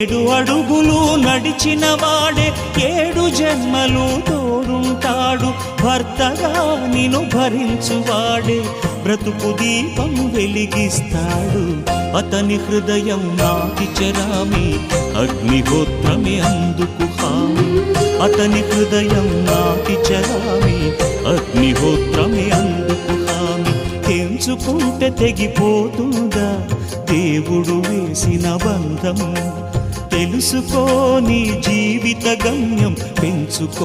7 అడుగులు నడిచిన వాడే 7 జన్మలు తోడుంటాడు. భర్తగా నిన్ను భరించువాడే బ్రతుకు దీపం వెలిగిస్తాడు. అతని హృదయం నాటి చరామి అగ్నిహోత్రమే అందుకు హామి. అతని హృదయం నాటి చరామి అగ్నిహోత్రమే అందుకు హామి. తెంచుకుంటే తెగిపోతుందా దేవుడు వేసిన బంధం? తెలుసుకో నీ జీవిత గమ్యం, పెంచుకోమానుబంధం.